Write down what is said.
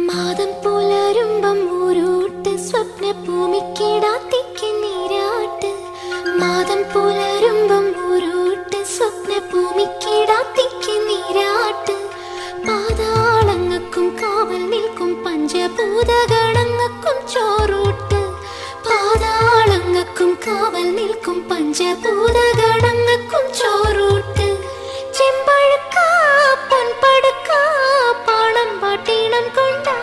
മാതം പുലരുമ്പം ഊരൂട്ട് സ്വപ്ന ഭൂമിക്കിടാത്തിക്ക് നീരാട്ട്. മാതം പുലരുമ്പം ഊരൂട്ട് സ്വപ്ന ഭൂമിക്കിടാത്തിക്ക് നീരാട്ട്. പാതാളങ്ങൾക്കും കാവൽ നിൽക്കും പഞ്ചഭൂതഗണങ്ങൾക്കും ചോറൂട്ട്. പാതാളങ്ങൾക്കും കാവൽ നിൽക്കും പഞ്ചഭൂതഗണങ്ങൾക്കും ചോറൂട്ട്. ചെമ്പഴുക്ക പൊൻപടുക്ക പാണം പാട്ടീണം കൊണ്ടാ